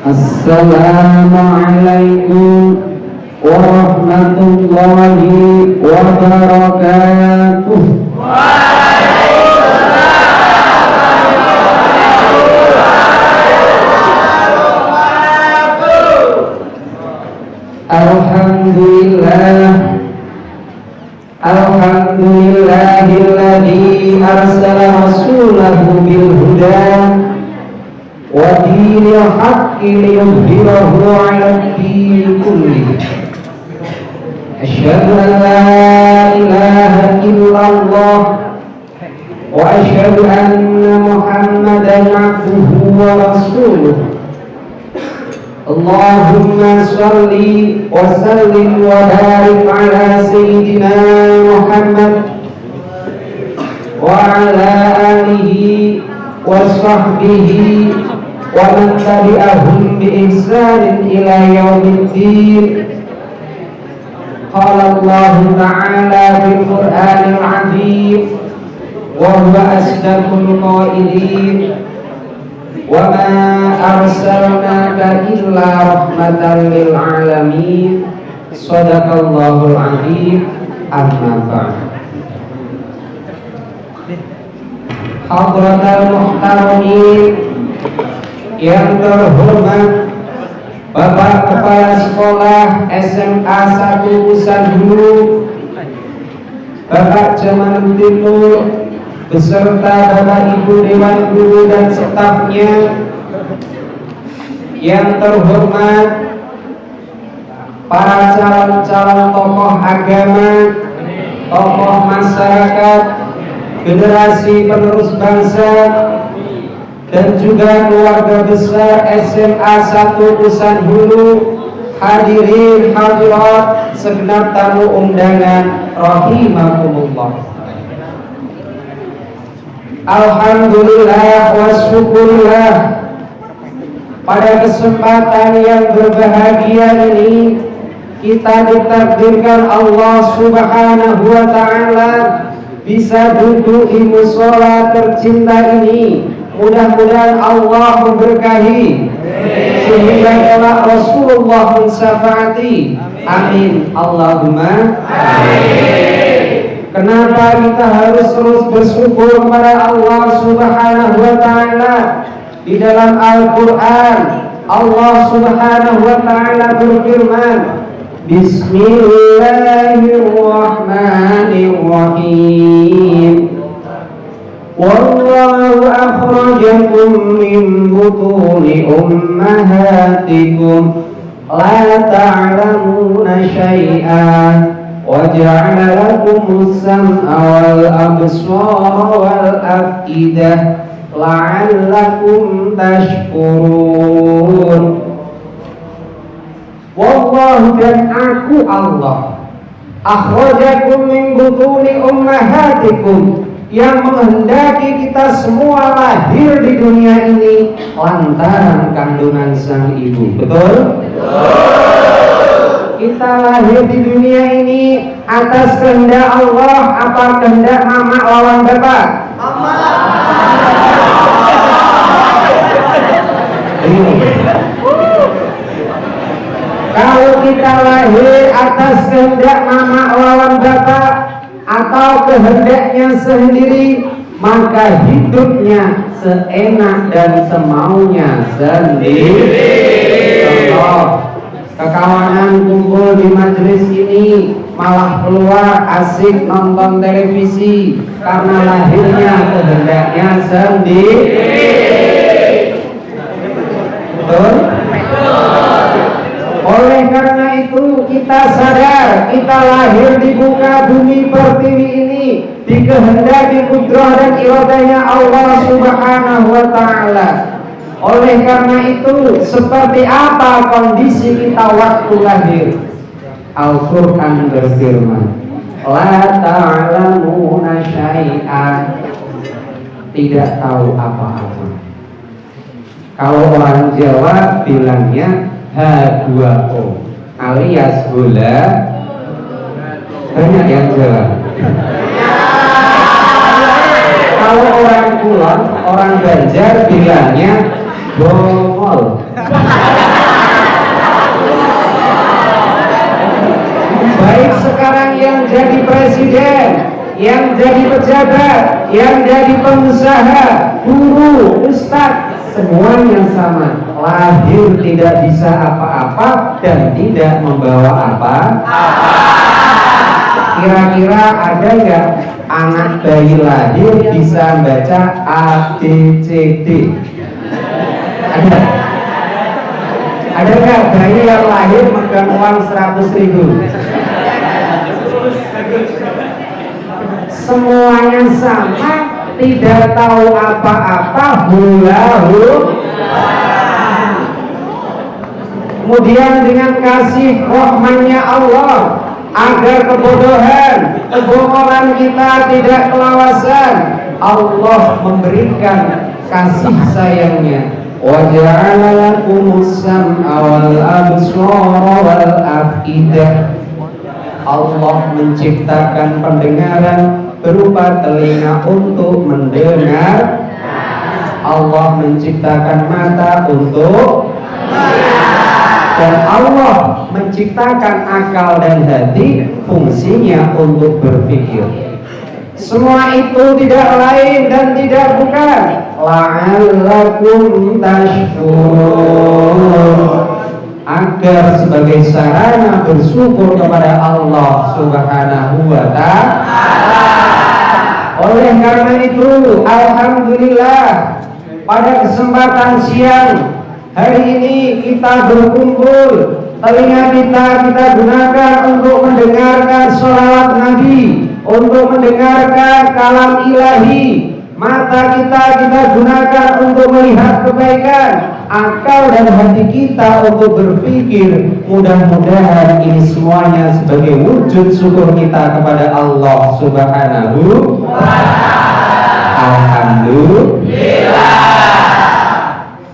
Assalamualaikum warahmatullahi wabarakatuh. Alhamdulillahilladzi arsala rasulahu bil huda wa dinil haqqi liyudhhirahu 'ala ad-din kullihi. Asyhadu an la ilaha illallah wa asyhadu anna Muhammadan 'abduhu wa rasuluh. Allahumma shalli wa sallim wa barik ala sayyidina Muhammad wa ala alihi wa sahbihi wa man tabi'ahum bi ihsanin ila yaumiddin. Qala Allah ta'ala fil Qur'anil 'azim wa huwa asdaqul qailin wa ma arsalnaka illa rahmatan lil alamin. Shadaqallahul azim. Amma ba'd. Hadratal muhtaramin yang terhormat Bapak Kepala Sekolah SMA 1 Usanhulu, Bapak Jamaluddin Nur beserta Bapak Ibu Dewan Guru dan stafnya, yang terhormat para calon-calon tokoh agama, tokoh masyarakat, generasi penerus bangsa, dan juga keluarga besar SMA 1 Usanhulu, hadirin hadirat segenap tamu undangan rahimakumullah. Alhamdulillah wa syukurlah, pada kesempatan yang berbahagia ini kita ditakdirkan Allah Subhanahu wa ta'ala bisa duduk di mushola tercinta ini. Mudah-mudahan Allah memberkahi sehingga kelak Rasulullah mensyafaati. Amin Allahumma amin. Kenapa kita harus terus bersyukur kepada Allah Subhanahu wa ta'ala? Di dalam Al-Quran Allah Subhanahu wa ta'ala berfirman, Bismillahirrahmanirrahim. Wallahu akhrajakum min butuni ummahatikum la ta'lamuna syai'an wa ja'ala lakumus sam'a wal absara wal af'idah la'allakum tashkurun. Wallahu, dan aku Allah, akhrajakum min butuni ummahatikum, yang menghendaki kita semua lahir di dunia ini lantaran kandungan sang ibu. Betul? Kita lahir di dunia ini atas kehendak Allah apa kehendak mama lawan bapak? Kalau kita lahir atas kehendak mama lawan bapak atau kehendaknya sendiri, maka hidupnya seenak dan semaunya sendiri. Contoh, kekawanan kumpul di majelis ini malah keluar asik nonton televisi karena lahirnya kehendaknya sendiri. Betul? Oleh karena itu kita sadar kita lahir di muka bumi pertiwi ini dikehendaki kudrah dan iradanya Allah Subhanahu wa ta'ala. Oleh karena itu, seperti apa kondisi kita waktu lahir? Al-Quran berfirman, la ta'lamuna syai'an, tidak tahu apa-apa. Kalau orang Jawa bilangnya H2O alias bola. Banyak yang Jawa. Kalau orang Kulon, orang Banjar bilangnya Bongol. Baik sekarang yang jadi presiden, yang jadi pejabat, yang jadi pengusaha, guru, ustadz, semuanya sama. Lahir tidak bisa apa-apa dan tidak membawa apa. Kira-kira ada nggak anak bayi lahir bisa baca A, B, C, D? Ada? Ada nggak bayi yang lahir megang uang 100.000? Semuanya sama, tidak tahu apa-apa, hula-hula. Kemudian dengan kasih rahmannya Allah, agar kebodohan, kebohongan kita tidak kelawasan, Allah memberikan kasih sayangnya. Wa ja'ala lakumus sam'a wal absara wal afidah. Allah menciptakan pendengaran berupa telinga untuk mendengar. Allah menciptakan mata untuk dan Allah menciptakan akal dan hati fungsinya untuk berpikir. Semua itu tidak lain dan tidak bukan la'allakum tashkurun, agar sebagai sarana bersyukur kepada Allah Subhanahu wa ta'ala. Oleh karena itu, alhamdulillah, pada kesempatan siang hari ini kita berkumpul, telinga kita gunakan untuk mendengarkan sholawat Nabi, untuk mendengarkan kalam ilahi. Mata kita gunakan untuk melihat kebaikan, akal dan hati kita untuk berpikir. Mudah-mudahan ini semuanya sebagai wujud syukur kita kepada Allah Subhanahu wa ta'ala. Alhamdulillah.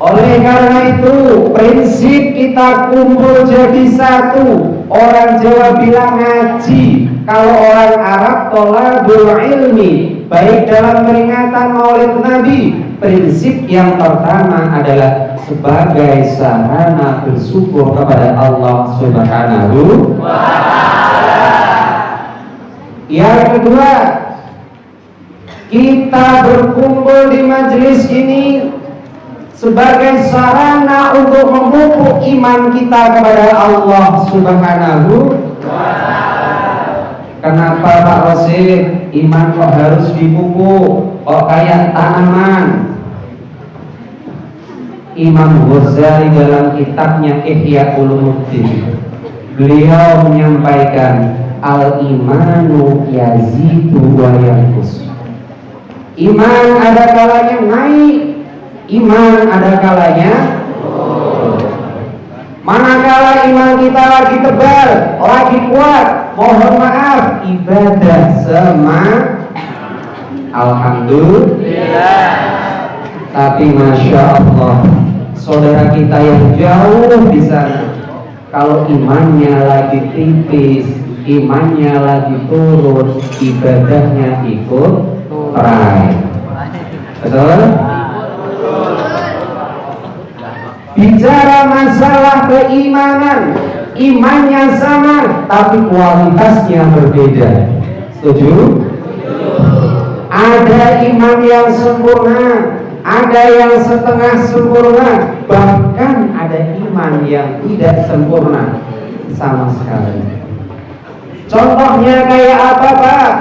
Oleh karena itu, prinsip kita kumpul jadi satu. Orang Jawa bilang ngaji, kalau orang Arab tolabul ilmi. Baik dalam peringatan Maulid Nabi, prinsip yang pertama adalah sebagai sarana bersyukur kepada Allah Subhanahu wa ta'ala. Yang kedua, kita berkumpul di majelis ini sebagai sarana untuk memupuk iman kita kepada Allah Subhanahu wa ta'ala. Kenapa Pak Rosid, iman kok harus dipupuk? Kok kayak tanaman? Imam Ghazali dalam kitabnya Ihya Ulumuddin, beliau menyampaikan al-imanu yazidu wa yanqus. Iman ada kalanya naik, iman ada kalanya manakala iman kita lagi tebal, lagi kuat, mohon maaf, ibadah alhamdulillah. Tapi masya Allah, saudara kita yang jauh di sana, kalau imannya lagi tipis, imannya lagi turun, ibadahnya ikut naik. Betul? Bicara masalah keimanan, imannya sama tapi kualitasnya berbeda. Setuju? Ada iman yang sempurna, ada yang setengah sempurna, bahkan ada iman yang tidak sempurna sama sekali. Contohnya kayak apa Pak?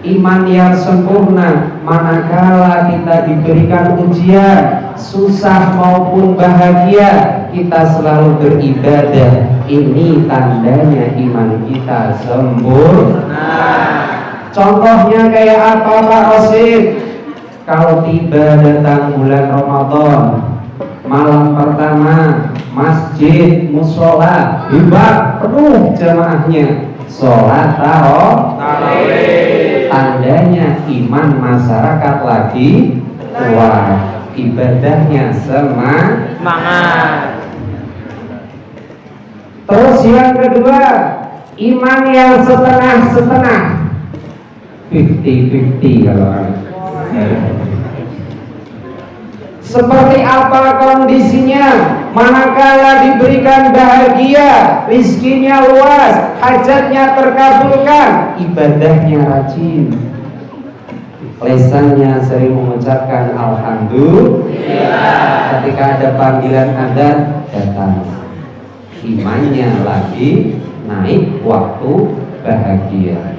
Iman yang sempurna manakala kita diberikan ujian, susah maupun bahagia, kita selalu beribadah. Ini tandanya iman kita sempurna. Contohnya kayak apa Pak Rosid? Kalau tiba datang bulan Ramadan, malam pertama, masjid, musola, hebat, penuh jamaahnya, sholat tarawih. Tandanya iman masyarakat lagi kuat, ibadahnya semangat. Terus yang kedua, iman yang setengah-setengah, 50-50 kalau Seperti apa kondisinya manakala diberikan bahagia, rizkinya luas, hajatnya terkabulkan, ibadahnya rajin, lesannya sering mengucapkan alhamdulillah. Ketika ada panggilan adzan datang, imannya lagi naik waktu bahagia.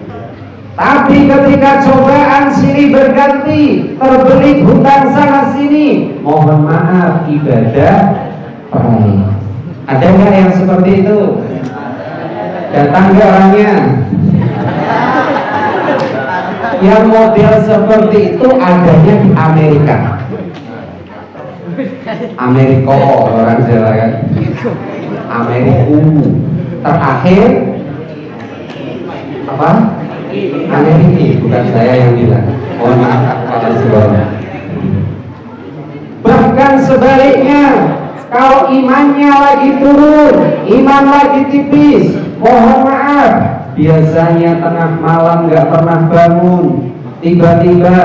Tapi ketika cobaan silih berganti, terbelit hutang sana sini, mohon maaf, ibadah perai. Ada nggak yang seperti itu? Datang nggak orangnya? Yang model seperti itu adanya di Amerika. Amerika orang Jawa kan? Amerika. Terakhir apa? Amerika, bukan saya yang bilang. Mohon maaf kalau sebelumnya. Bahkan sebaliknya, kalau imannya lagi turun, iman lagi tipis, mohon maaf, biasanya tengah malam nggak pernah bangun, tiba-tiba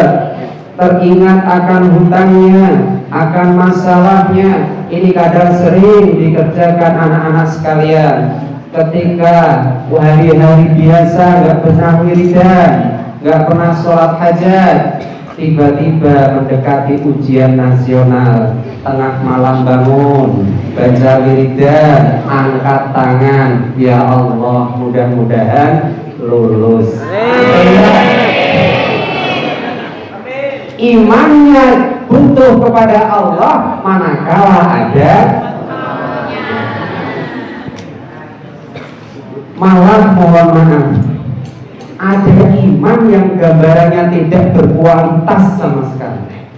teringat akan hutangnya, akan masalahnya. Ini kadang sering dikerjakan anak-anak sekalian. Ketika hari-hari biasa nggak pernah wiridan, nggak pernah sholat hajat, tiba-tiba mendekati ujian nasional, tengah malam bangun, baca wiridan, angkat tangan, ya Allah, mudah-mudahan lulus. Imannya butuh kepada Allah manakala ada malah, mohon maaf, ada iman yang gambarannya tidak berkualitas sama sekali.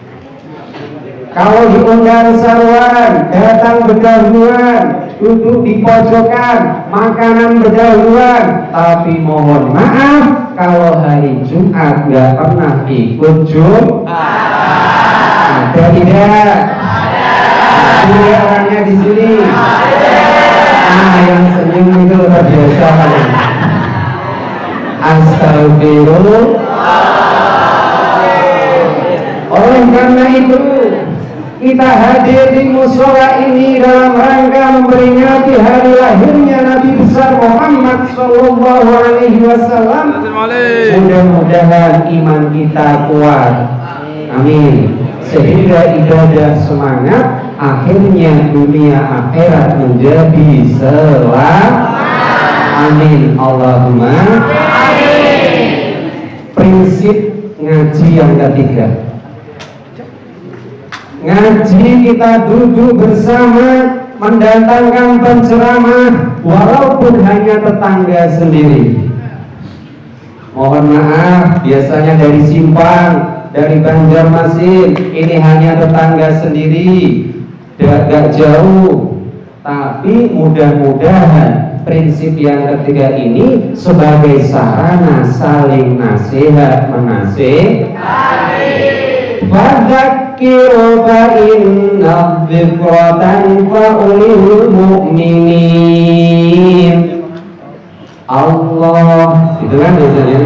Kalau diundang saruan, datang berdahuluan, duduk di pojokan, makanan berdahuluan. Tapi mohon maaf, kalau hari Jumat nggak pernah ikut Jumat. Ada tidak? Ada orangnya di sini. Yang senyum itu luar biasa kan? Astagfirullah. Oleh karena itu, kita hadir di mushola ini dalam rangka memperingati hari lahirnya Nabi besar Muhammad Sallallahu Alaihi Wasallam. Mudah-mudahan iman kita kuat, amin, sehingga ibadah semangat, akhirnya dunia akhirat menjadi selamat, amin, Allahumma amin. Prinsip ngaji yang ketiga, ngaji kita duduk bersama, mendatangkan penceramah walaupun hanya tetangga sendiri. Mohon maaf, biasanya dari Simpang, dari Banjarmasin, ini hanya tetangga sendiri, gak jauh. Tapi mudah-mudahan prinsip yang ketiga ini sebagai sarana saling nasihat menasihati. Fadzakir fa inna dzikra tanfa'ul mu'minin. Allah, itu kan biasanya.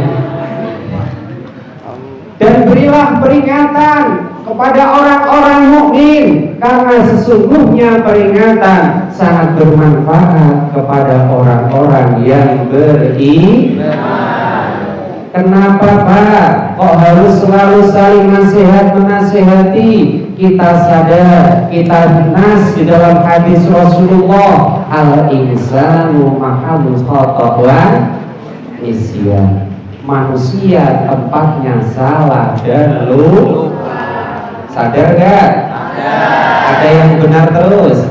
Dan berilah peringatan kepada orang-orang mukmin, karena sesungguhnya peringatan sangat bermanfaat kepada orang-orang yang beriman. Kenapa Pak? Kok harus selalu saling nasihat menasihati? Kita sadar, kita nas di dalam hadis Rasulullah, al-insanu mahalul khata' wa nisyan. Manusia tempatnya salah dan lupa. Sadar gak? Ada yang benar terus?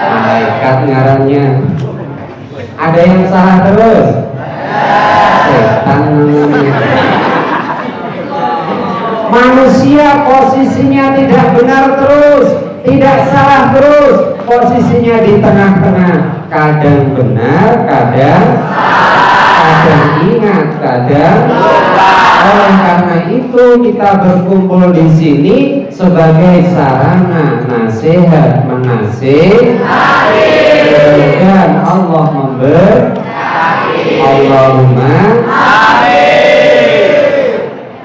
Malaikat ngarannya. Ada yang salah terus? Setan namanya. Manusia posisinya tidak benar terus, tidak salah terus, posisinya di tengah-tengah, kadang benar, kadang salah, kadang ingat, kadang lupa. Oleh karena itu kita berkumpul di sini sebagai sarana nasihat menasihati. Dan Allah memberkati. Allahumma amin.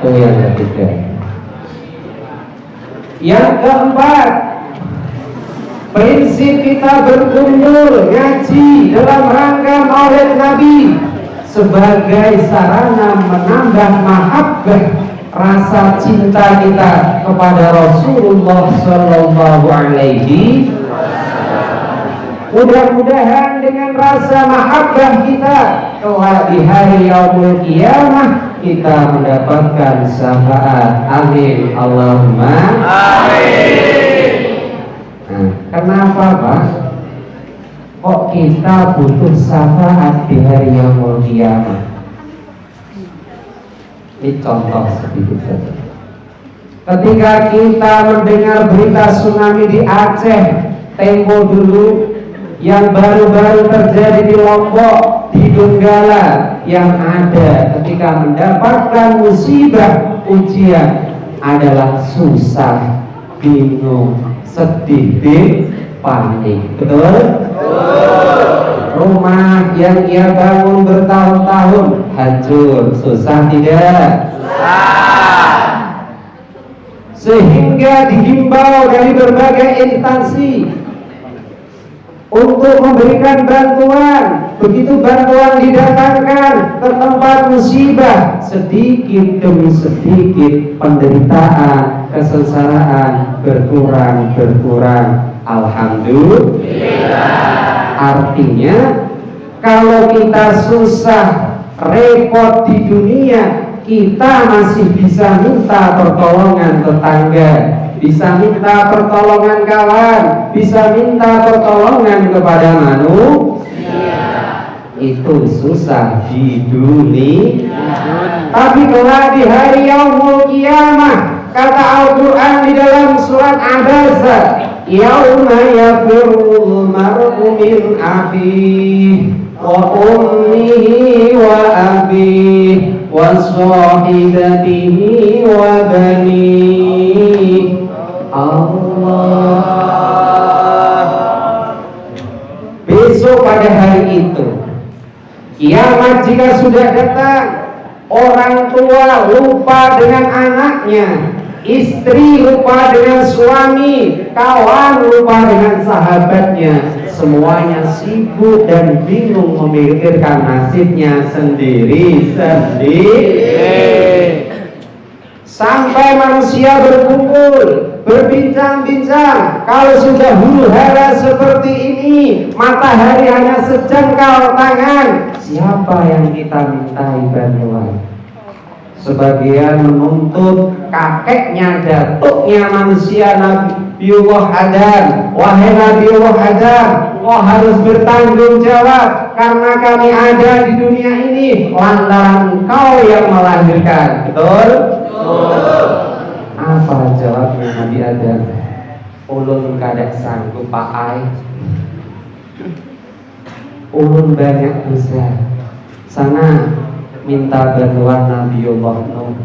Itu yang ketiga. Yang keempat, prinsip kita berkumpul ngaji dalam rangka Maulid Nabi sebagai sarana menambah mahabbah rasa cinta kita kepada Rasulullah Sallallahu Alaihi. Mudah-mudahan dengan rasa mahabbah kita kelak di hari yaumul qiyamah kita mendapatkan syafaat. Amin. Allahumma amin. Nah, kenapa Pak? Kok kita butuh syafaat di hari yaumul qiyamah? Ini contoh sedikit saja. Ketika kita mendengar berita tsunami di Aceh tempo dulu, yang baru-baru terjadi di Lombok, di Donggala, yang ada ketika mendapatkan musibah ujian adalah susah, bingung, sedih, panik. Betul? Rumah yang ia bangun bertahun-tahun hancur, susah tidak? Sehingga dihimbau dari berbagai instansi untuk memberikan bantuan. Begitu bantuan didatangkan ke tempat musibah, sedikit demi sedikit penderitaan, kesengsaraan berkurang. Alhamdulillah. Artinya kalau kita susah, repot di dunia, kita masih bisa minta pertolongan tetangga, bisa minta pertolongan kawan, bisa minta pertolongan kepada manusia. Itu susah di dunia. Tapi kelak di hari yaumul qiyamah, kata Al-Quran di dalam surat Abasa, yauma yafirrul mar'u min akhihi wa ummihi wa abihi wa sahibatihi wa banihi. Allah. Besok pada hari itu, kiamat jika sudah datang, orang tua lupa dengan anaknya, istri lupa dengan suami, kawan lupa dengan sahabatnya, semuanya sibuk dan bingung memikirkan nasibnya sendiri-sendiri. Sampai manusia berkumpul, berbincang-bincang, kalau sudah huru-hara seperti ini, matahari hanya sejengkal tangan, siapa yang kita mintai bantuan? Sebagian menuntut kakeknya, datuknya manusia, Nabiullah Adam. Wahai Nabiullah Adam, kau harus bertanggung jawab karena kami ada di dunia ini lantaran kau yang melahirkan. Betul? Apa jawabnya Nabi Adam? Ulun kadang sanggup pakai, ulun banyak dosa. Sana minta bantuan Nabiullah Nuh.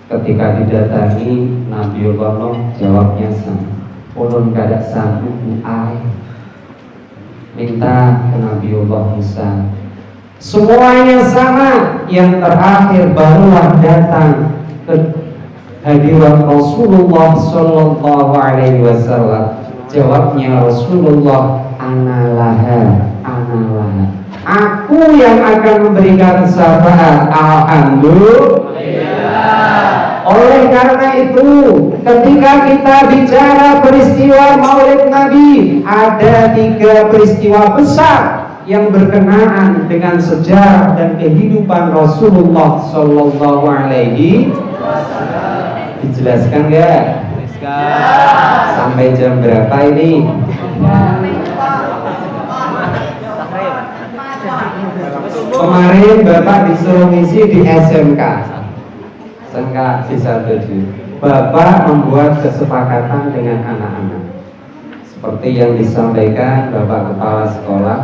Ketika didatangi Nabiullah Nuh, jawabnya sama, ulun kadang sanggup pakai, minta ke Nabiullah Musa. Semuanya sama. Yang terakhir barulah datang ke hadirat Rasulullah Sallallahu Alaihi Wasallam. Jawabnya Rasulullah, ana laha. Aku yang akan memberikan syafaat. Alhamdulillah. Oleh karena itu, ketika kita bicara peristiwa Maulid Nabi, ada 3 peristiwa besar yang berkenaan dengan sejarah dan kehidupan Rasulullah Sallallahu Alaihi Wasallam. Dijelaskan nggak? Sampai jam berapa ini? Kemarin Bapak disuruh ngisi di SMK bisa tujuh. Bapak membuat kesepakatan dengan anak-anak seperti yang disampaikan Bapak Kepala Sekolah.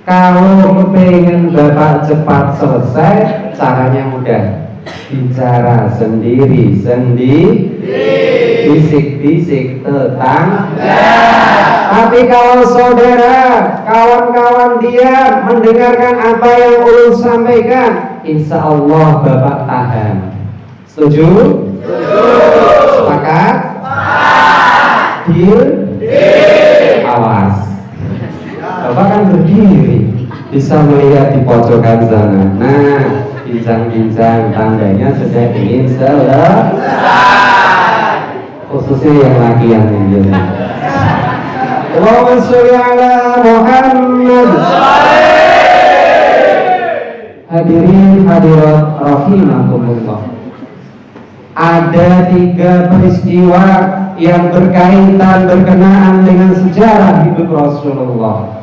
Kalau pengen Bapak cepat selesai, caranya mudah. Bicara sendiri-sendiri, bisik-bisik tetangga. Tapi kalau saudara, kawan-kawan dia mendengarkan apa yang ulun sampaikan, insya Allah Bapak tahan. Setuju? Sepakat? Deal? Awas. Bapak kan berdiri, bisa melihat di pojokan sana. Nah, bincang-bincang tandanya sudah ingin selesai. Khususnya yang laki yang ini. Allahumma sholli ala Muhammad. Hadirin hadirat rahimakumullah. Ada 3 peristiwa yang berkaitan berkenaan dengan sejarah hidup Rasulullah.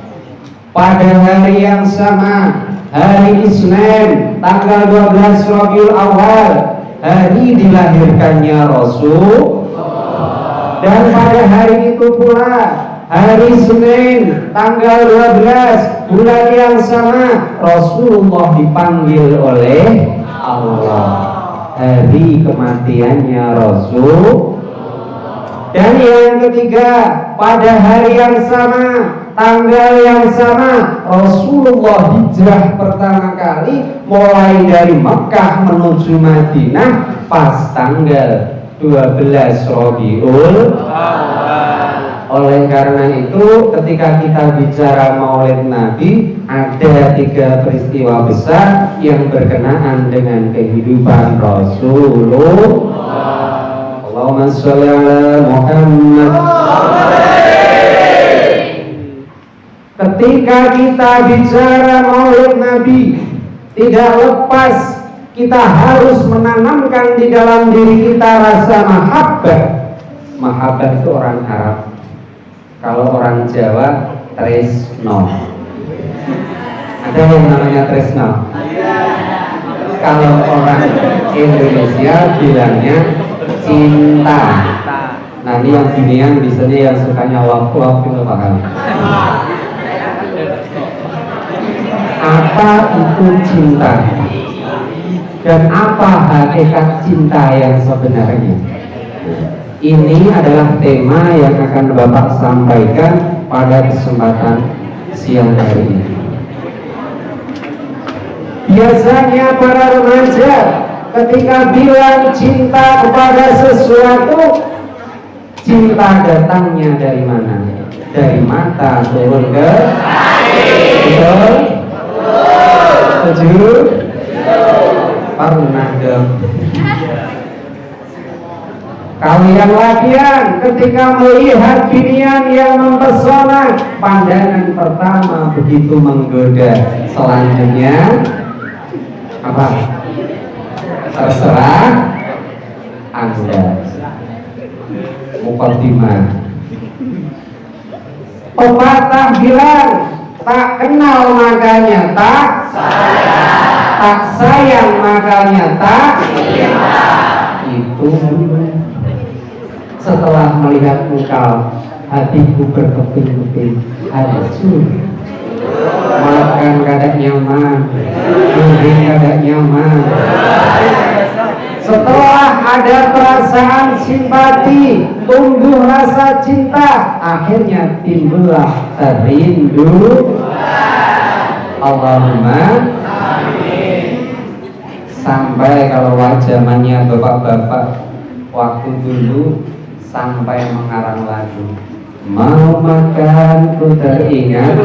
Pada hari yang sama, hari Isnin, tanggal 12 Rabiul Awal, hari dilahirkannya Rasul. Dan pada hari itu pula, hari Senin, tanggal 12, bulan yang sama, Rasulullah dipanggil oleh Allah. Hari kematiannya Rasul. Dan yang ketiga, pada hari yang sama, tanggal yang sama, Rasulullah hijrah pertama kali mulai dari Mekah menuju Madinah pas tanggal 12 Rabiul Awal. Oleh karena itu, ketika kita bicara Maulid Nabi, ada 3 peristiwa besar yang berkenaan dengan kehidupan Rasulullah. Allahumma sholli ala Muhammad. Ketika kita bicara Maulid Nabi, tidak lepas kita harus menanamkan di dalam diri kita rasa mahabbah. Mahabbah itu orang Arab. Kalau orang Jawa, tresno. Ada yang namanya tresno? Kalau orang Indonesia bilangnya cinta. Nah ini yang ginian biasanya yang sukanya love itu paham. Apa itu cinta? Dan apa hakikat cinta yang sebenarnya? Ini adalah tema yang akan Bapak sampaikan pada kesempatan siang hari ini. Biasanya para remaja ketika bilang cinta kepada sesuatu, cinta datangnya dari mana? Dari mata turun ke betul? Setuju? Pernah dong. Kalian lakian ketika melihat binian yang mempesona, pandangan pertama begitu menggoda. Selanjutnya apa? Terserah Anda. Muqaddimah. Pepatah bilang, tak kenal makanya tak sayang, tak sayang makanya tak cinta. Itu setelah melihat engkau, hatiku berkeping-keping, hancur. Makan kada nyaman, duduk kada nyaman. Setelah ada perasaan simpati, tumbuh rasa cinta, akhirnya timbullah rindu. Allahumma amin. Sampai kalau zamannya bapak-bapak waktu dulu sampai mengarang lagu, mau makan ku teringat,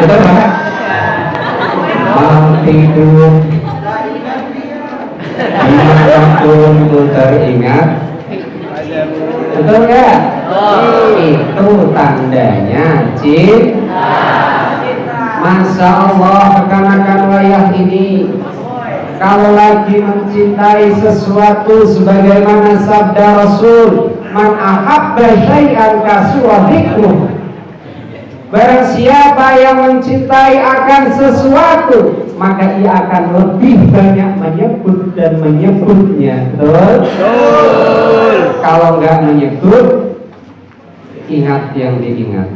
betul kan? Mau tidur dimanapun ku teringat, betul ya? Itu tandanya cinta. Masya Allah, kekanakan wayah ini kalau lagi mencintai sesuatu sebagaimana sabda Rasul, man ahabba syai'an kasura dzikruh. Barang siapa yang mencintai akan sesuatu, maka ia akan lebih banyak menyebut dan menyebutnya. Betul? Kalau enggak menyebut, ingat yang diingat.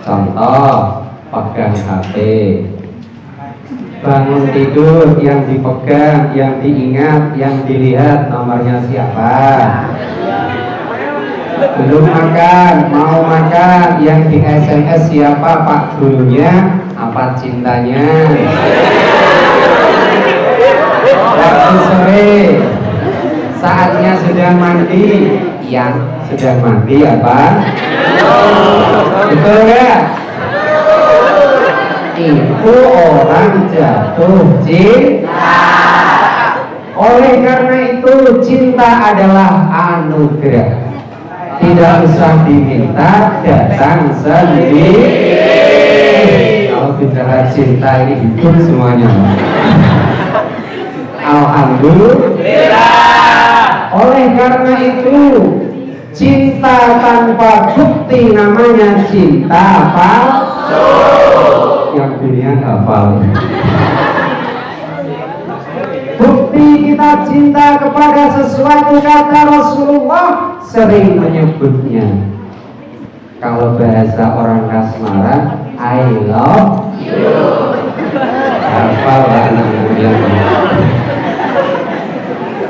Contoh, pegang HP. Bangun tidur, yang dipegang, yang diingat, yang dilihat nomornya siapa. Belum makan, mau makan, yang di SMS siapa pak gurunya, apa cintanya. Waktu sore Saatnya sedang mandi. Yang sedang mandi apa? Betul nggak? Itu orang jatuh cinta. Oleh karena itu cinta adalah anugerah. Tidak usah diminta, datang sendiri. Kalau bicara cinta ini hidup semuanya. Alhamdulillah. Oleh karena itu cinta tanpa bukti namanya cinta palsu. Yang dunia hafal. Bukti kita cinta kepada sesuatu kata Rasulullah sering menyebutnya. Kalau bahasa orang kasmaran, I love you. Hafal anak muda.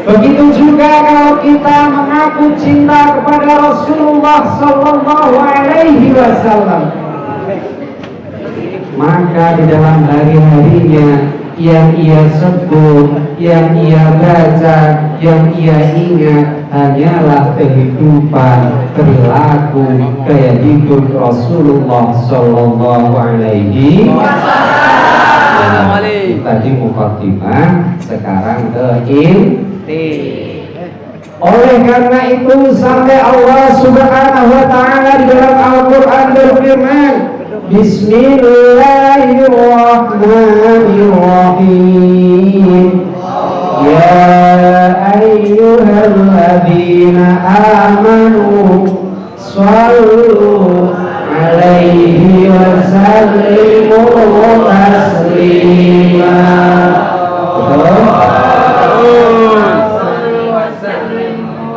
Begitu juga kalau kita mengaku cinta kepada Rasulullah Sallallahu Alaihi Wasallam, maka di dalam hari-harinya yang ia sebut, yang ia baca, yang ia ingat hanyalah kehidupan, perilaku, gaya hidup Rasulullah Sallallahu Alaihi Wasallam. Tadi mukaddimah, sekarang ke inti. Oleh karena itu sampai Allah Subhanahu wa taala di dalam Al-Qur'an berfirman, Bismillahirrahmanirrahim. Ya ayyuhalladzina amanu shallu alaihi wa sallimu taslima.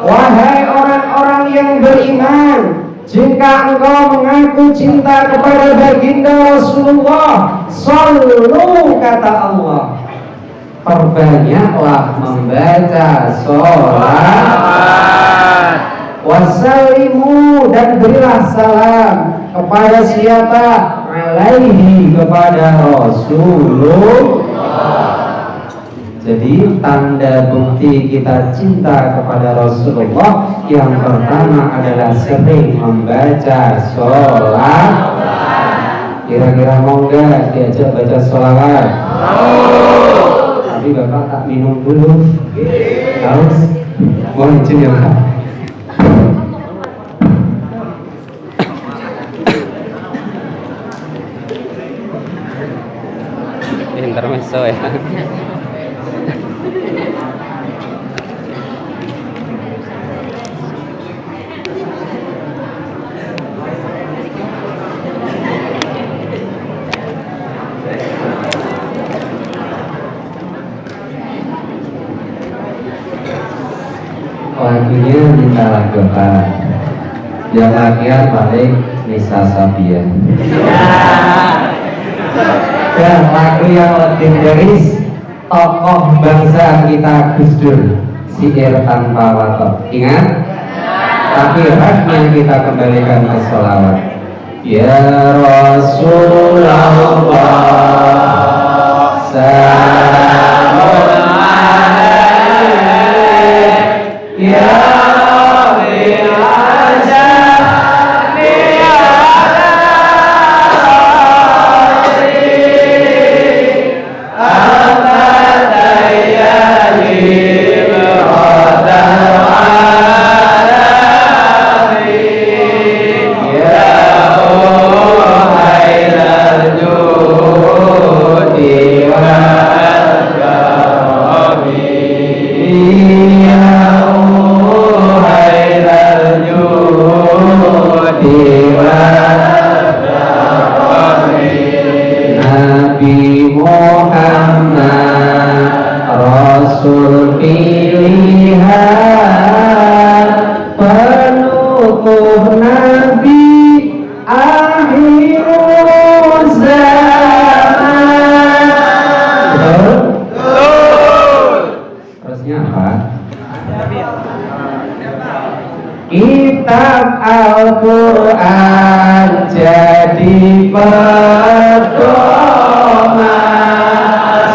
Wahai orang-orang yang beriman, jika engkau mengaku cinta kepada baginda Rasulullah, shallu kata Allah, perbanyaklah membaca sholawat, wasallimu dan berilah salam kepada siapa? Alaihi, kepada Rasulullah. Jadi tanda bukti kita cinta kepada Rasulullah yang pertama adalah sering membaca sholawat. Kira-kira mau nggak diajak baca sholawat? Tapi Bapak tak minum dulu. Haus? Mohon izin ya Pak. Intermezzo ya. Lagunya minta lagukan. Yang latihan paling Nisa Sabian. Dan lagu yang legendaris tokoh bangsa kita Gus Dur, Syair Tanpa Watok. Ingat? Tapi haknya kita kembalikan ke sholawat. Ya Rasulullah salamun alaik ya Rabbil alamin Nabi Muhammad Rasul pilihan, penutup Nabi akhir zaman. Terusnya apa? Kitab Al-Quran jadi pedoman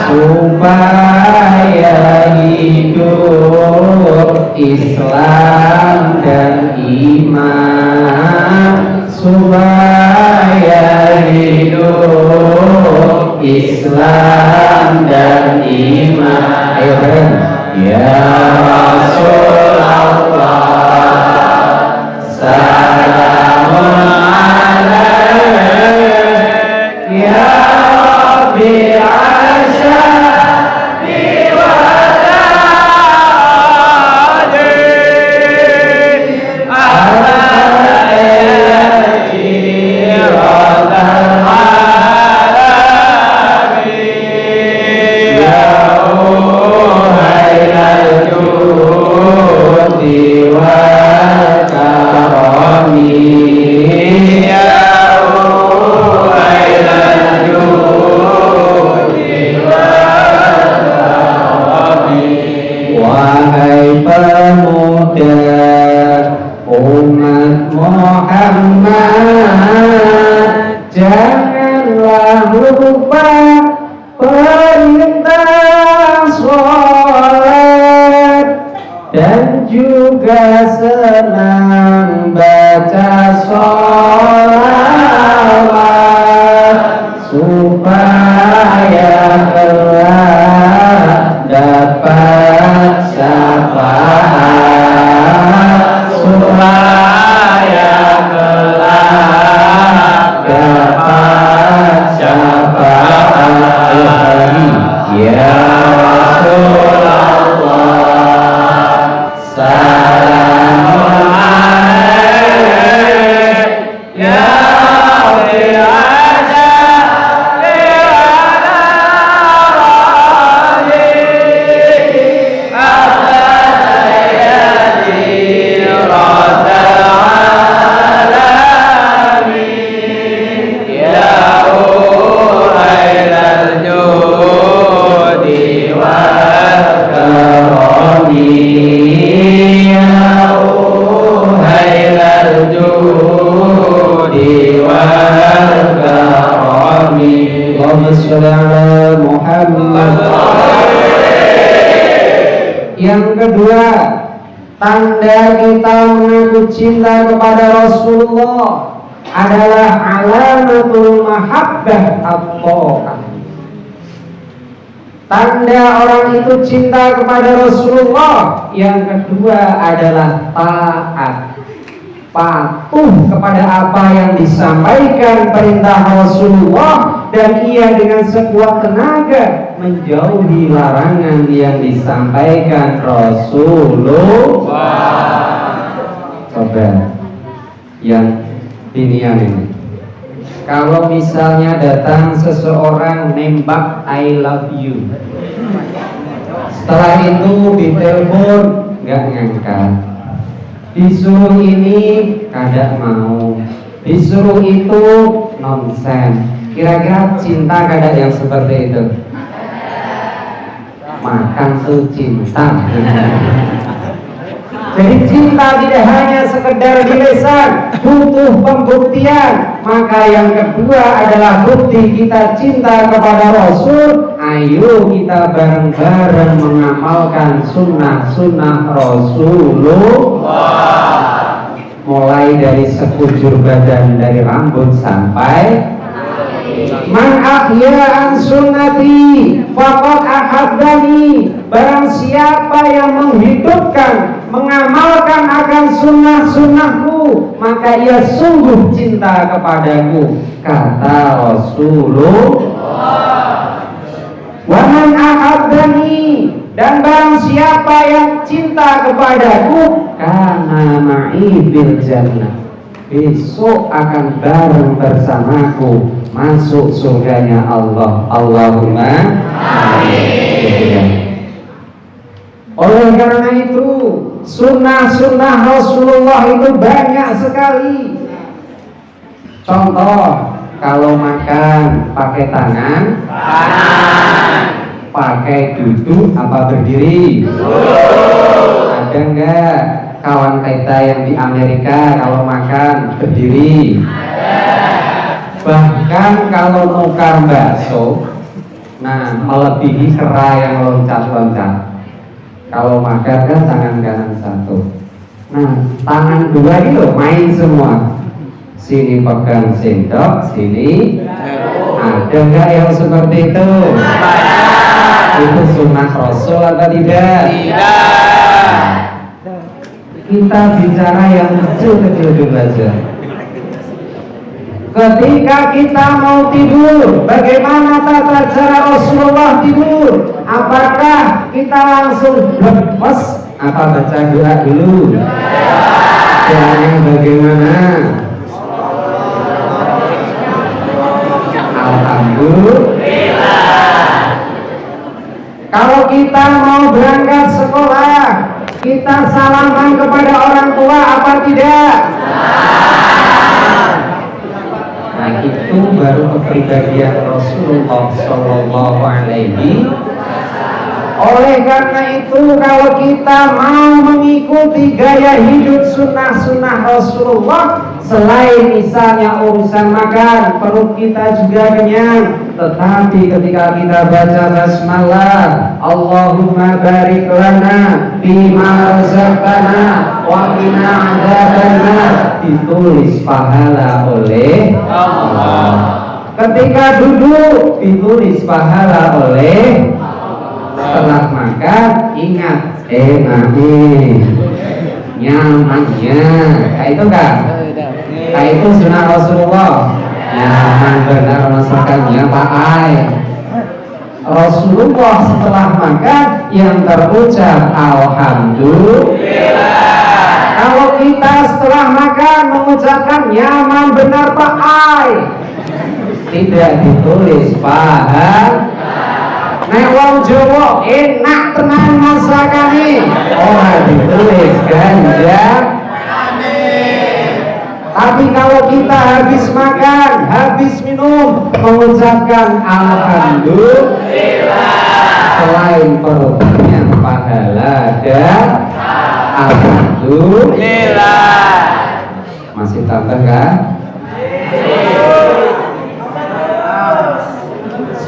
supaya hidup Islam dan iman, supaya hidup Islam dan iman. Ayo bareng. Ya Rasulullah, salamun alaik, ya Rabbi asyadi wa ta'adi, alaiki radal alamin, ya uhailal judi wal karami, ya uhailal judi wal karami. Wahai pemuda umat Muhammad, janganlah lupa perintah sholat, dan juga senang baca sholawat, supaya kelak dapat syafaat, supaya kelak dapat syafaat. Ya Rasulullah, salamun alaik, ya Rabbi asyadi wa ta'adi, radal alamin, ya uhailal judi wal karami, ya uhailal judi wal karami. Allahumma sholli ala Muhammad. Yang kedua, tanda kita mengaku cinta kepada Rasulullah adalah alamatul mahabbah at-thaqah. Tanda orang itu cinta kepada Rasulullah yang kedua adalah taat, patuh kepada apa yang disampaikan perintah Rasulullah, dan ia dengan sekuat tenaga menjauhi larangan yang disampaikan Rasulullah. Coba yang dinian ini, kalau misalnya datang seseorang nembak I love you, setelah itu ditelepon nggak ngangkat, disuruh ini kada mau, disuruh itu nonsen, kira-kira cinta kada yang seperti itu? Makan tuh cinta. Jadi cinta tidak hanya sekedar di lisan, butuh pembuktian. Maka yang kedua adalah bukti kita cinta kepada Rasul. Ayo kita bareng-bareng mengamalkan sunnah-sunnah Rasulullah, mulai dari sekujur badan, dari rambut sampai man ahya an sunnati faqad ahabbani. Barang siapa yang menghidupkan, mengamalkan akan sunnah-sunnahku, maka ia sungguh cinta kepadaku, kata Rasulullah. Wa man ahabbani, dan barang siapa yang cinta kepadaku, kana ma'i bil jannah, besok akan bareng bersamaku masuk surganya Allah. Allahumma amin. Oleh karena itu, sunnah-sunnah Rasulullah itu banyak sekali. Contoh, kalau makan pakai tangan, pakai duduk apa berdiri? Ada enggak kawan kita yang di Amerika kalau makan berdiri? Bahkan kalau nukar bakso, nah melebihi kera yang loncat-loncat. Kalau makan kan tangan kanan satu. Nah, tangan dua gitu main semua. Sini pegang sendok, sini. Ada nggak yang seperti itu? Itu sunnah Rasul atau tidak? Tidak. Kita bicara yang kecil-kecil dulu aja. Ketika kita mau tidur, bagaimana tata cara Rasulullah tidur? Apakah kita langsung lepas atau baca doa dulu? Doanya bagaimana? Alhamdulillah. Kalau kita mau berangkat sekolah, kita salaman kepada orang tua apa tidak? Nah, itu baru kepribadian Rasulullah Shallallahu Alaihi. Oleh karena itu, kalau kita mau mengikuti gaya hidup sunnah-sunnah Rasulullah, selain misalnya urusan makan, perut kita juga kenyang. Tetapi ketika kita baca basmalah, Allahumma barik lana bima razaqtana wa qina adzabannar, ditulis pahala oleh Allah. Ketika duduk, ditulis pahala oleh. Setelah makan, ingat nyamannya, kayak itu kan? Kayak itu sunnah Rasulullah. Nyaman benar masakannya Pak Ai. Rasulullah setelah makan yang terucap Alhamdulillah. Kalau kita setelah makan mengucapkan nyaman benar Pak Ai, tidak ditulis pahala. Nek wong Jawa enak tenan masakane, ora ditulis ganjar. Tapi kalau kita habis makan, habis minum, mengucapkan Alhamdulillah, selain perutnya pahala dan Alhamdulillah. Masih tambah kan?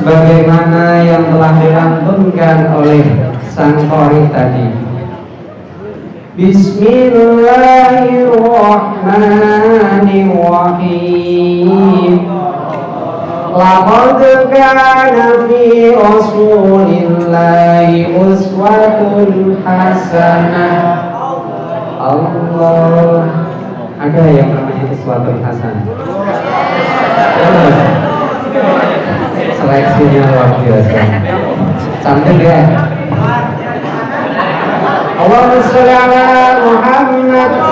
Sebagaimana yang telah dilantunkan oleh sang qori tadi. Bismillahirrahmanirrahim. Laqad kana fi Rasulillahi uswatun hasanah. Allah, ada yang namanya uswatun hasanah. Seleksinya luar biasa, cantik ya. Allahumma sholli ala Muhammad.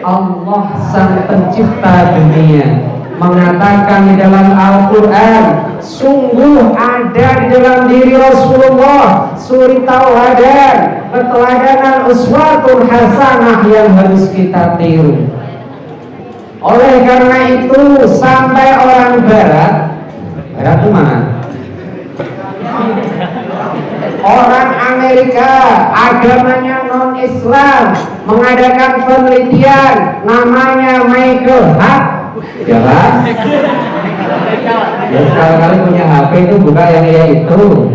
Allah sang pencipta dunia mengatakan di dalam Al-Quran, sungguh ada di dalam diri Rasulullah suri tauladan, keteladanan uswatun hasanah yang harus kita tiru. Oleh karena itu, sampai orang Barat itu mana? Orang Amerika, agamanya non-Islam, mengadakan penelitian, namanya Michael Hart. Jelas? Ya, sekali-kali punya HP itu buka yang dia itu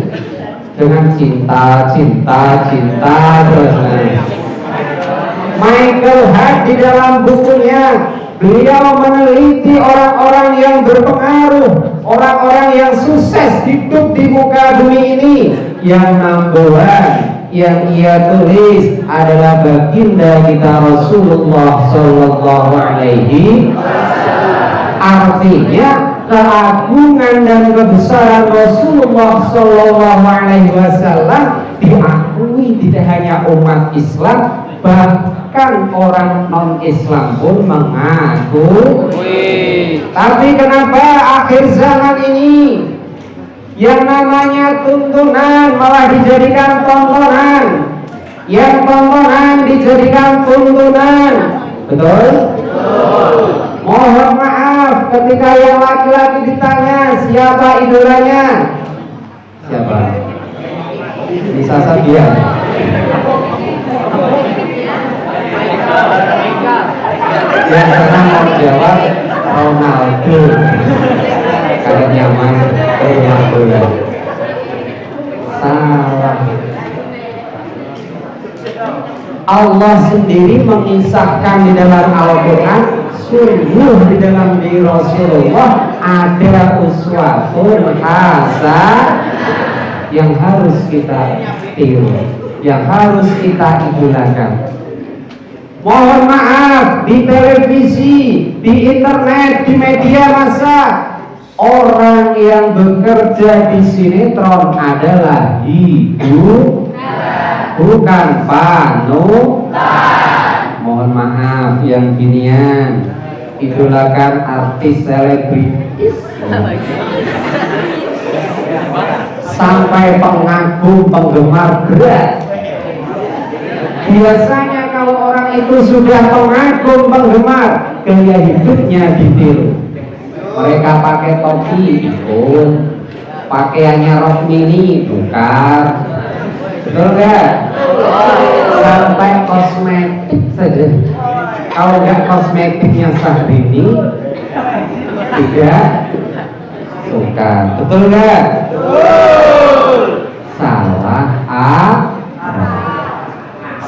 dengan cinta terus. Michael Hart di dalam bukunya, beliau meneliti orang-orang yang berpengaruh, orang-orang yang sukses hidup di muka bumi ini. Yang number one yang ia tulis adalah baginda kita Rasulullah Sallallahu Alaihi Wasallam. Artinya keagungan dan kebesaran Rasulullah Sallallahu Alaihi Wasallam diakui tidak hanya umat Islam, bahkan orang non-Islam pun mengakui. Tapi kenapa akhir zaman ini yang namanya tuntunan malah dijadikan tontonan, yang tontonan dijadikan tuntunan? Betul? Betul. Mohon maaf ketika yang laki-laki ditanya siapa idolanya, siapa? Bisa saja. Yang pernah mau jawab Ronaldo, karena nyaman Ronaldo. Salah. Allah sendiri mengisahkan di dalam Al-Quran, sungguh di dalam diri Rasulullah ada uswatun hasanah yang harus kita tiru, yang harus kita idolakan. Mohon maaf, di televisi, di internet, di media massa, orang yang bekerja di sinetron adalah hiburan, bukan panutan. Mohon maaf yang ginian, idolakan artis selebritis sampai pengagum penggemar berat. Biasanya kalau orang itu sudah pengagum penggemar, gaya hidupnya ditiru. Mereka pakai topi, pakaiannya rok mini, bukan, betul nggak? Sampai kosmetik saja. Kalau nggak kosmetiknya Syahrini, tidak suka, betul nggak? Salah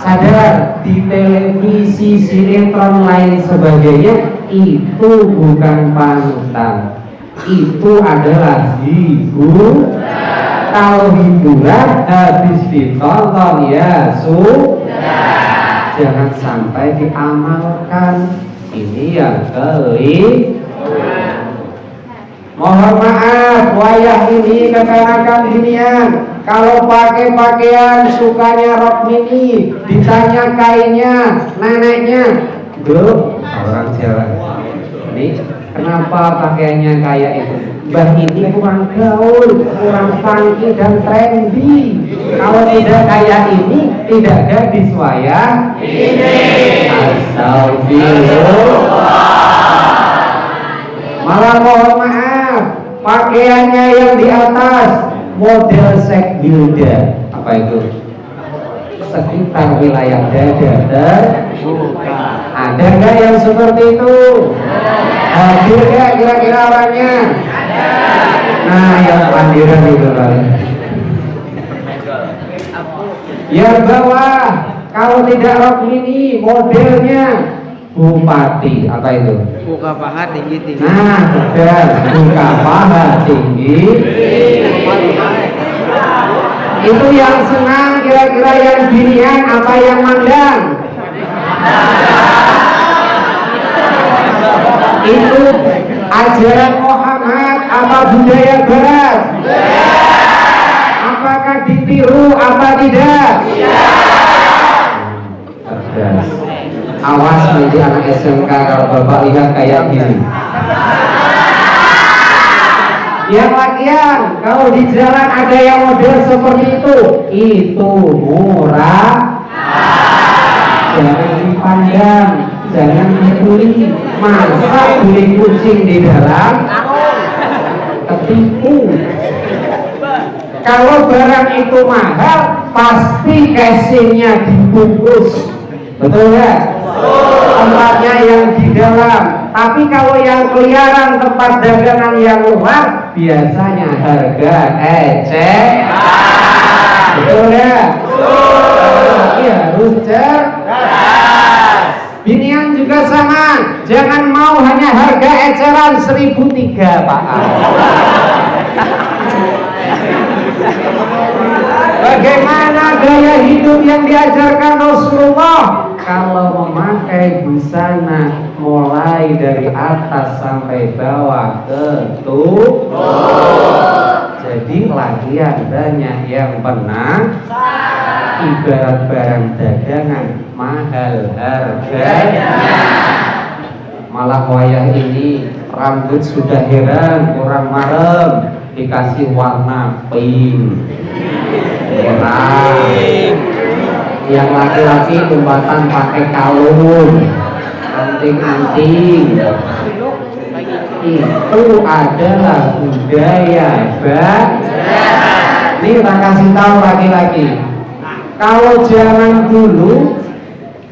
sadar, di televisi, sinetron lain sebagainya itu bukan panutan, itu adalah hiburan. Kalau hiburan habis ditonton ya sudah, jangan sampai diamalkan. Ini yang keliru. Mohon maaf, wayah ini kekanakan ginian. Kalau pakai pakaian sukanya rok mini, ditanya kainnya, neneknya, bro, orang Jawa, ini kenapa pakaiannya kayak itu? Mbah ini kurang gaul, kurang funky dan trendy. Kalau tidak kayak ini, tidak gadis wayah ini. Astagfirullah. Malah mohon maaf, pakaiannya yang di atas model seks bilda. Apa itu? Sekitar wilayah dada terbuka. Ada nggak yang seperti itu? Hadir nggak kira-kira orangnya? Nah, yang pandiran itu kali. Yang bawah, kalau tidak rok mini, modelnya bupati. Apa itu? Buka paha tinggi-tinggi. Nah, betul. Buka paha tinggi. Itu yang senang kira-kira yang ginian apa yang mandang? Itu ajaran Muhammad apa budaya barat? Apakah ditiru apa tidak? Cerdas. Awas nanti anak SMK kalau bapak lihat kayak gini. Yang lagian, kalau di jalan ada yang model seperti itu murah. Jangan dipandang, jangan dibully. Masa beli kucing di dalam? Ketipu. Kalau barang itu mahal, pasti casingnya dibungkus. Betul nggak? Tempatnya yang di dalam. Tapi kalau yang keliaran tempat dagangan yang luar, biasanya harga eceran. Betul nggak? Tapi harus cerdas. Binian juga sama. Jangan mau hanya harga eceran 1.003 Pak. Bagaimana gaya hidup yang diajarkan Rasulullah? Kalau memakai busana mulai dari atas sampai bawah ketutup. Jadi lagian banyak yang benar. Ibarat barang dagangan mahal harganya. Malah wayah ini rambut sudah heran kurang marem, dikasih warna pink. Yang laki-laki umpatan pakai kalung, anting-anting. Itu adalah budaya barat. Ini kita kasih tahu laki-laki. Kalau zaman dulu,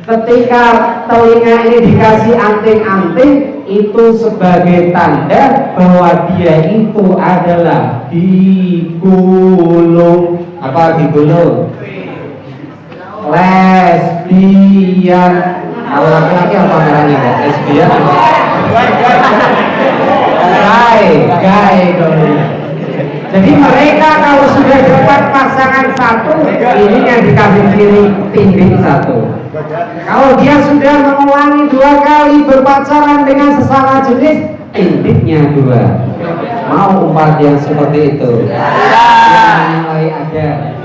ketika telinga ini dikasih anting-anting, itu sebagai tanda bahwa dia itu adalah digulung. Apa digulung? lesbian. Kalau laki-laki apa namanya? Lesbian. Gay dong. Jadi mereka kalau sudah dapat pasangan satu, ini yang dikasih kiri tindik satu. Kalau dia sudah mengulangi 2 kali berpacaran dengan sesama jenis, tindiknya 2. Mau umpat yang seperti itu? Yang mulai ada.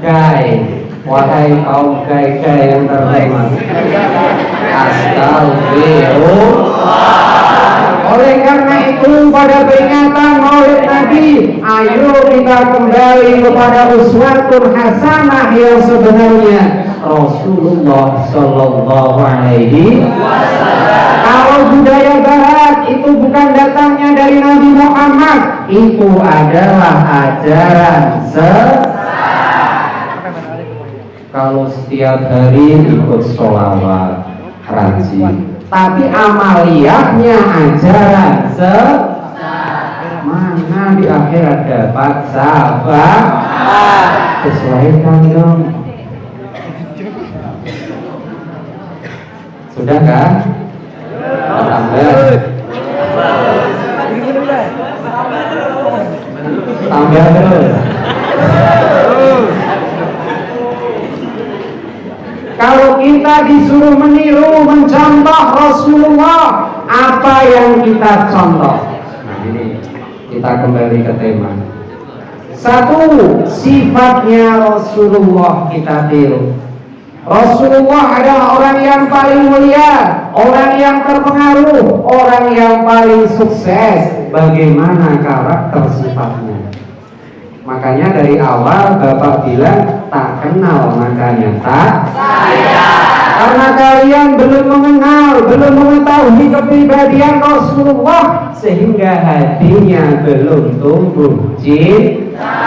Gay, wahai kaum gay-gay yang terhormat. Astagfirullah. Oleh karena itu pada peringatan Maulid Nabi, ayo kita kembali kepada uswatun hasanah yang sebenarnya Rasulullah Shallallahu Alaihi Wasallam. Kalau budaya Barat itu bukan datangnya dari Nabi Muhammad, itu adalah ajaran sesat. Kalau setiap hari ikut sholawat, rajin, tapi amaliyahnya ajaran mana di akhirat dapat sabar, sesuaikan dong. Sudah kan? Tambah terus. Kalau kita disuruh meniru, mencontoh Rasulullah, apa yang kita contoh? Nah ini kita kembali ke tema. 1, sifatnya Rasulullah kita tiru. Rasulullah adalah orang yang paling mulia, orang yang terpengaruh, orang yang paling sukses. Bagaimana karakter sifatnya? Makanya dari awal Bapak bilang tak kenal, makanya tak sayang. Karena kalian belum mengenal, belum mengetahui kepribadian Rasulullah, sehingga hatinya belum tumbuh cinta.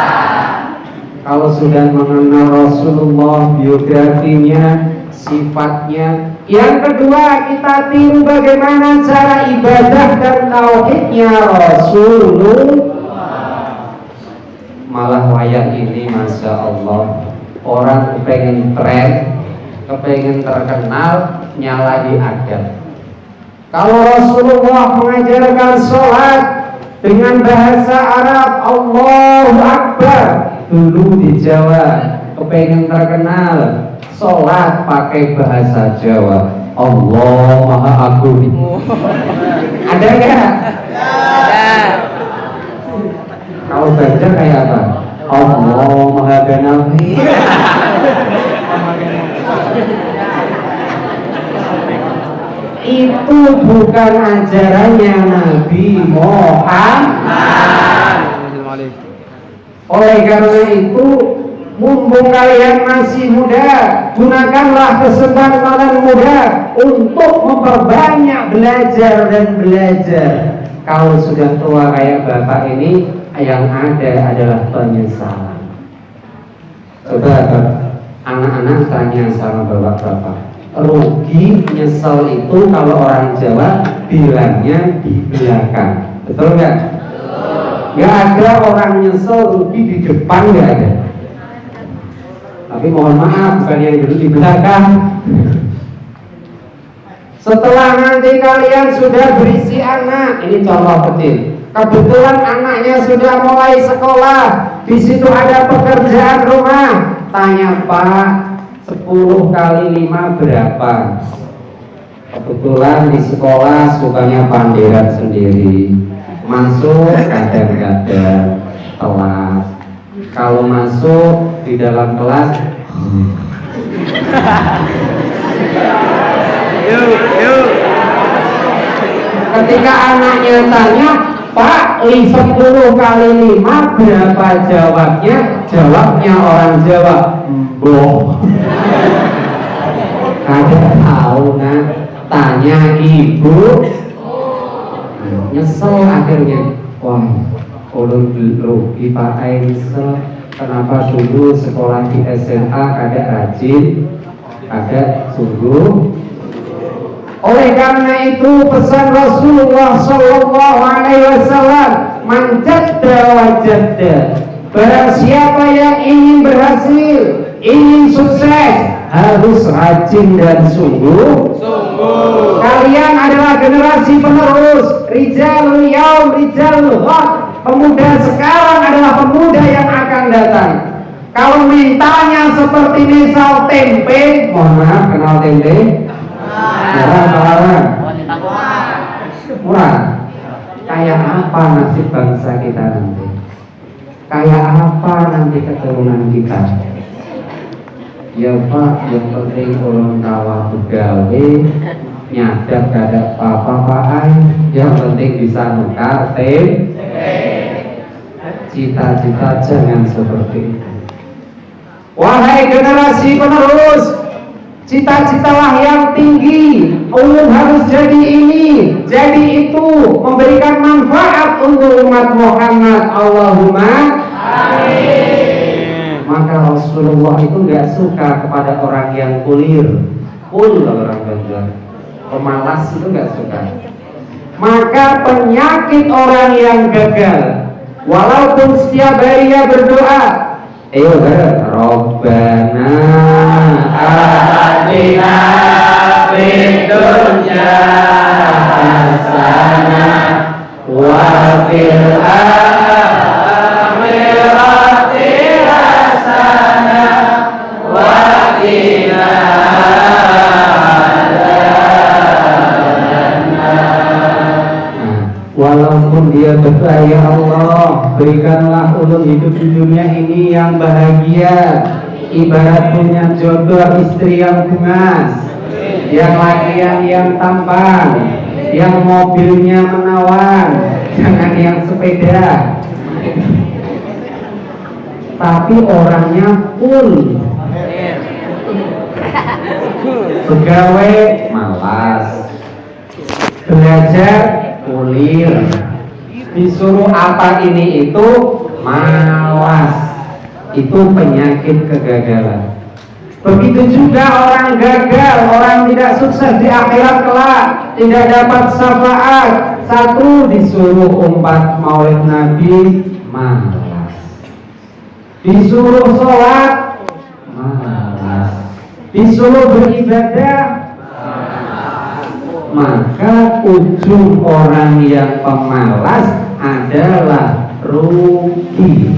Kalau sudah mengenal Rasulullah, biografinya, sifatnya. Yang kedua, kita tiru bagaimana cara ibadah dan tauhidnya Rasulullah. Malah wayang ini Masya Allah, orang kepengen tren, kepengen terkenal, nyalahi adab. Kalau Rasulullah mengajarkan sholat dengan bahasa Arab, Allahu Akbar, dulu di Jawa kepengen terkenal, sholat pakai bahasa Jawa, Allah Maha Agung. Ada nggak? Kalau baca kayak apa? Allah Maha Ganawi. Itu bukan ajarannya Nabi Muhammad. Oleh karena itu, mumpung kalian masih muda, gunakanlah kesempatan muda untuk memperbanyak belajar dan belajar. Kalau sudah tua kayak bapak ini, yang ada adalah penyesalan. Coba anak-anak tanya sama bapak-bapak, rugi nyesel itu kalau orang Jawa bilangnya di belakang, betul nggak? Nggak ada orang nyesel rugi di depan, nggak ada. Tapi mohon maaf, bukan yang dulu di belakang. Setelah nanti kalian sudah berisi anak, ini contoh kecil. Kebetulan anaknya sudah mulai sekolah, di situ ada pekerjaan rumah. Tanya Pak, 10 kali 5 berapa? Kebetulan di sekolah sukanya panderan sendiri. Masuk kadang-kadang telat. Kalau masuk di dalam kelas, ketika anaknya tanya, Pak, 10 kali 5 berapa jawabnya? Jawabnya orang Jawa, boh. Kagak tahu kan? Tanya ibu. Nyesel akhirnya. Wah, ulun rugi Pak nyesel. Kenapa dulu sekolah di SMA kagak rajin, kagak sungguh. Oleh karena itu pesan Rasulullah Shallallahu Alaihi Wasallam, man jadda wa jadda. Barang siapa yang ingin berhasil, ingin sukses harus rajin dan sungguh. Kalian adalah generasi penerus, rijalul yaum, rijalul ghad. Pemuda sekarang adalah pemuda yang akan datang. Kalau mintanya seperti misal tempe, mohon maaf, kenal tempe? Murah. Kayak apa nasib bangsa kita nanti? Kayak apa nanti keturunan kita? Ya Pak, yang penting ulun kawah begawe, nyadap gak ada apa-apaan, yang penting bisa nukar cita-cita jangan seperti itu. Wahai generasi penerus, cita-citalah yang tinggi. Ulun harus jadi ini, jadi itu, memberikan manfaat untuk umat Muhammad. Allahumma amin. Maka Rasulullah itu nggak suka kepada orang yang kulir, orang Banjar, pemalas itu nggak suka. Maka penyakit orang yang gagal, walaupun setiap hari dia berdoa, Rabbana atina fid dunya hasanah wa fil akhirati hasanah wa qina walaupun dia berdoa, ya Allah, berikanlah ulun hidup di dunia ini yang bahagia, ibarat punya jodoh istri yang bungas, yang lakian yang tampan, yang mobilnya menawan, jangan yang sepeda, tapi orangnya cool. Pegawai malas, belajar kulir, disuruh apa ini itu malas. Itu penyakit kegagalan. Begitu juga orang gagal, orang tidak sukses di akhirat kelak, tidak dapat syafaat. Satu, disuruh umpat maulid Nabi, malas. Disuruh sholat, malas. Disuruh beribadah, maka ujung orang yang pemalas adalah rugi,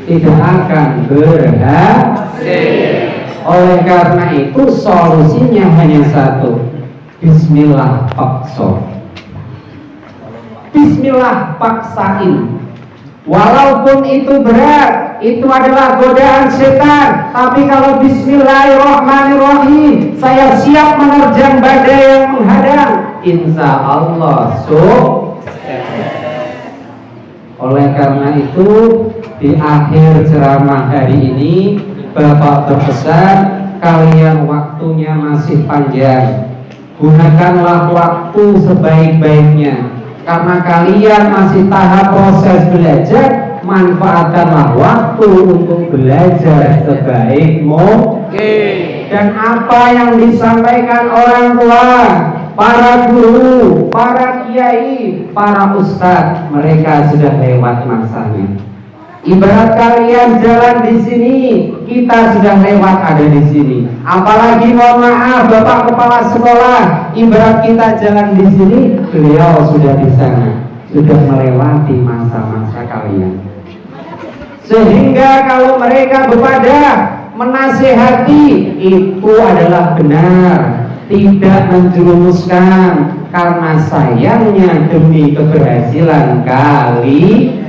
tidak akan berhasil. Oleh karena itu solusinya hanya satu, bismillah paksa, bismillah paksain. Walaupun itu berat, itu adalah godaan setan, tapi kalau bismillahirrahmanirrahim, saya siap menerjang badai yang menghadang, insya Allah sukses. Oleh karena itu, di akhir ceramah hari ini, Bapak berpesan, kalian waktunya masih panjang, gunakanlah waktu sebaik-baiknya. Karena kalian masih tahap proses belajar, manfaatkanlah waktu untuk belajar sebaik mungkin. Dan apa yang disampaikan orang tua, para guru, para kiai, para ustadz, mereka sudah lewat masanya. Ibarat kalian jalan di sini, kita sudah lewat ada di sini. Apalagi mohon maaf Bapak Kepala Sekolah, ibarat kita jalan di sini, beliau sudah di sana, sudah melewati masa-masa kalian. Sehingga kalau mereka bepada menasehati, itu adalah benar, tidak menjerumuskan, karena sayangnya demi keberhasilan kali.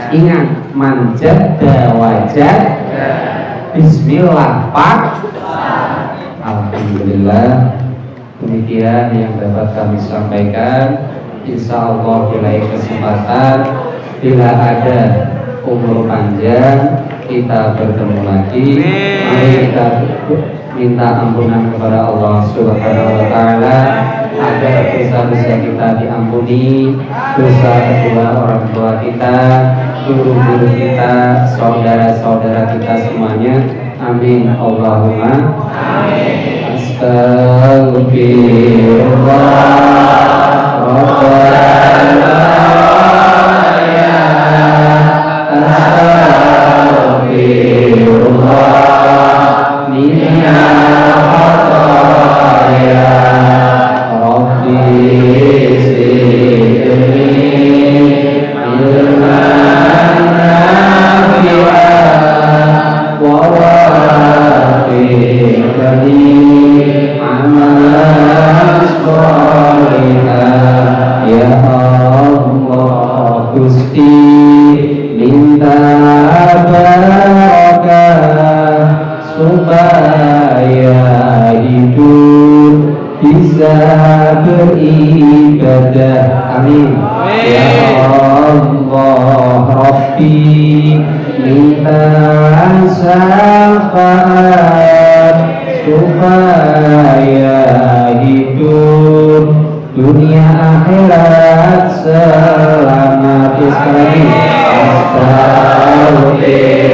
Ingat, manjadda wajad, bismillah pak. Alhamdulillah, demikian yang dapat kami sampaikan. Insya Allah bila kesempatan, bila ada umur panjang, kita bertemu lagi. Mari kita minta ampunan kepada Allah Subhanahu wa Ta'ala agar dosa-dosa kita diampuni, dosa kedua orang tua kita, guru-guru kita, saudara-saudara kita semuanya. Amin. Allahumma amin. Astagfirullah Rabbana ya Astagfirullah beribadah. Amin. Ya Allah Rabbi, minta syafaat supaya hidup dunia akhirat selamat. Sekali lagi, astagfirullah.